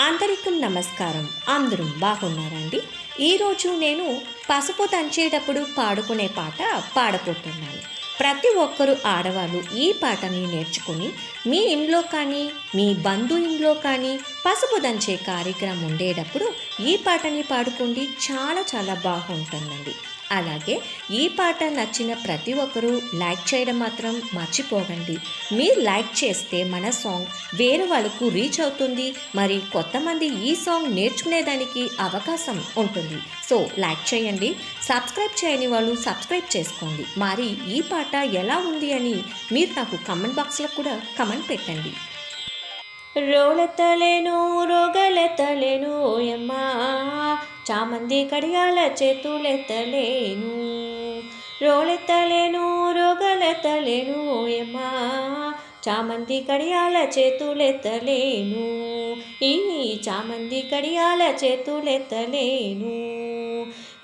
అందరికీ నమస్కారం. అందరూ బాగున్నారండి? ఈరోజు నేను పసుపు దంచేటప్పుడు పాడుకునే పాట పాడబోతున్నాను. ప్రతి ఒక్కరూ ఆడవాళ్ళు ఈ పాటని నేర్చుకుని మీ ఇంట్లో కానీ మీ బంధు ఇంట్లో కానీ పసుపు దంచే కార్యక్రమం ఉండేటప్పుడు ఈ పాటని పాడుకోండి. చాలా చాలా బాగుంటుందండి. అలాగే ఈ పాట నచ్చిన ప్రతి ఒక్కరూ లైక్ చేయడం మాత్రం మర్చిపోకండి. మీరు లైక్ చేస్తే మన సాంగ్ వేరే వాళ్ళకు రీచ్ అవుతుంది. మరి కొంతమంది ఈ సాంగ్ నేర్చుకునేదానికి అవకాశం ఉంటుంది. సో లైక్ చేయండి. సబ్స్క్రైబ్ చేయని వాళ్ళు సబ్స్క్రైబ్ చేసుకోండి. మరి ఈ పాట ఎలా ఉంది అని మీరు నాకు కమెంట్ బాక్స్లో కూడా కమెంట్ పెట్టండి. రోలెత్తలేను రోగలెత్తలేను ఓయమ్మా, చామంది కడియాల చేతులెత్తలేను. రోలెత్తలేను రోగలెత్తలేను ఓయమ్మా, చామంది కడియాల చేతులెత్తలేను. ఈ చామంది కడియాల చేతులెత్తలేను.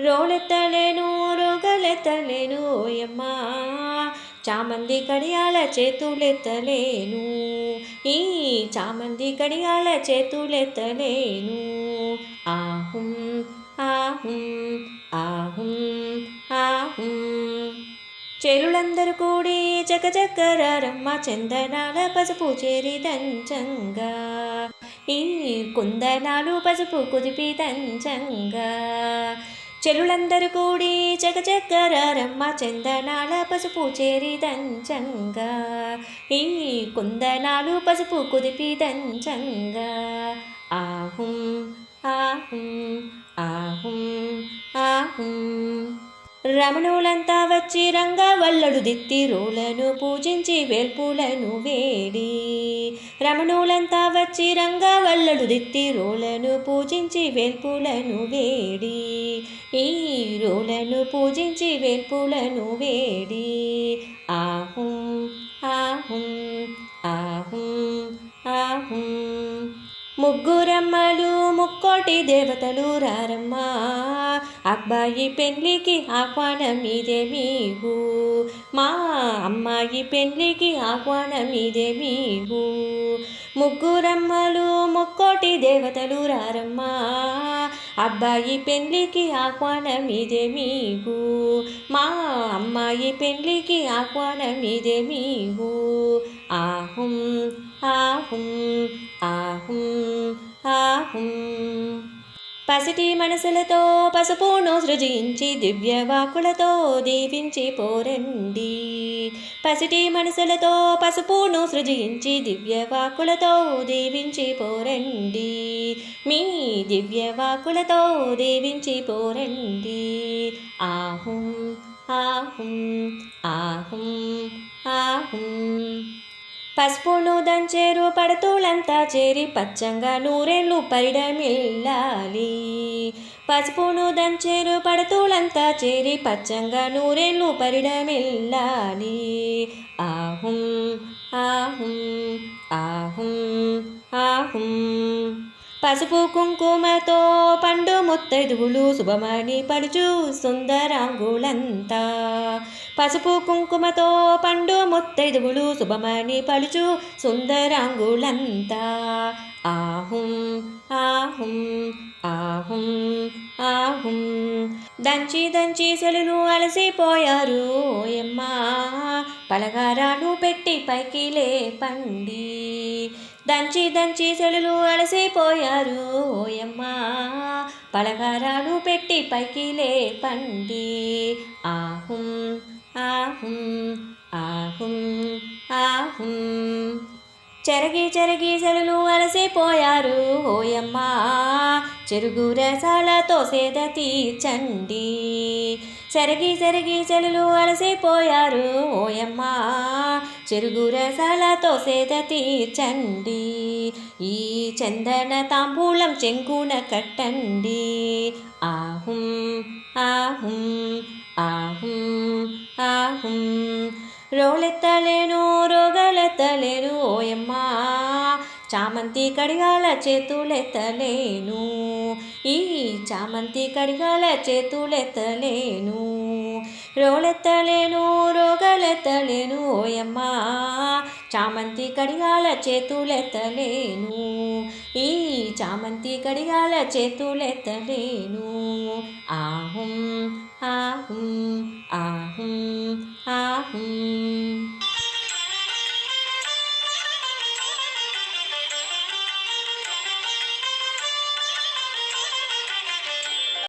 రోలెత్తలేను రోగలెత్తలేను ఓయమ్మా, చామంది కడియాల చేతులెత్తలేను. ఈ చామంది కడియాల చేతులెత్తలేను. ఆహుం ఆహుం ఆహుం ఆహుం. చెరులందరూ కూడి చకచక్కరమ్మ, చందనాల పసుపు చేరి దంచంగా. ఈ కుందనాలు పసుపు కుదిపి దంచంగా. చెలులందరూ కూడి చకచక్కరమ్మ, చందనాల పసుపు చేరి దంచంగా. ఈ కుందనాలు పసుపు కుదిపి దంచంగా. ఆహుం ఆహుం ఆహుం ఆహుం. రమణులంతా వచ్చి రంగవల్లడు దిత్తి రోలను పూజించి వేల్పులను వేడి. రమణులంతా వచ్చి రంగవల్లడు దిత్తి రోలను పూజించి వేల్పులను వేడి. ఈ రోలను పూజించి వేల్పులను వేడి. ఆహుం ఆహుం ఆహుం ఆహుం. ముగ్గురమ్మలు ముక్కోటి దేవతలు రారమ్మా, అబ్బాయి పెండ్లికి ఆహ్వానం ఇదే మీకు. మా అమ్మాయి పెండ్లికి ఆహ్వానం ఇదే మీకు. ముగ్గురమ్మలు ముక్కోటి దేవతలు రారమ్మా, అబ్బాయి పెండ్లికి ఆహ్వానం ఇదే మీకు. మా అమ్మాయి పెండ్లికి ఆహ్వానం ఇదే మీకు. ఆహుం ఆహుం ఆహుం ఆహుం. పసిటి మనసులతో పసుపును సృజించి దివ్యవాకులతో దీవించి పోరండి. పసిటి మనసులతో పసుపును సృజించి దివ్యవాకులతో దీవించి పోరండి. మీ దివ్యవాకులతో దీవించి పోరండి. ఆహుం ఆహుం ఆహుం ఆహుం. పసుపును దంచేరు పడతులంతా చేరి పచ్చంగా నూరేళ్ళు పరిడమిల్లాలి. పసుపును దంచేరు పడతులంతా చేరి పచ్చంగా నూరేళ్ళు పరిడమిల్లాలి. ఆహుం ఆహుం ఆహుం ఆహుం. పసుపు కుంకుమతో పండు ముత్తైదువులు శుభమని పడుచు సుందరాంగులంతా. పసుపు కుంకుమతో పండు ముత్తైదువులు శుభమని పలుచు సుందరాంగులంతా. ఆహుం ఆహుం ఆహుం ఆహుం. దంచి దంచి సెలులు అలసిపోయారు ఓయమ్మా, పలహారాలు పెట్టి పైకి లేపండి. దంచి దంచి సెలులు అలసిపోయారు ఓయమ్మా, పలహారాలు పెట్టి పైకి లేపండి. ఆహుం ఆహుం ఆహుం ఆహుం. చెరగి చెరగి సెలులు అలసిపోయారు ఓయమ్మా, చెరుగు రసాలతో సేద తీర్చండి. చెరగి చెరగి సెలులు అలసిపోయారు ఓయమ్మా, చెరుగు రసాలతో సేద తీర్చండి. ఈ చందన తాంబూలం చెంగున కట్టండి. ఆహుం ఆహుం ఆహుం ఆహుం. రోలెత్తలేను రోగలెత్తలేను ఓయమ్మా, చామంతి కడిగాల చేతులెత్తలేను. ఈ చామంతి కడిగాల చేతులెత్తలేను. రోలెత్తలేను రోగలెత్తలేను ఓయమ్మా, చామంతి కడిగాల చేతులెత్తలేను. ఈ చామంతి గడియాల చేతులెత్తలేను. ఆహుం ఆహుం ఆహుం ఆహుం.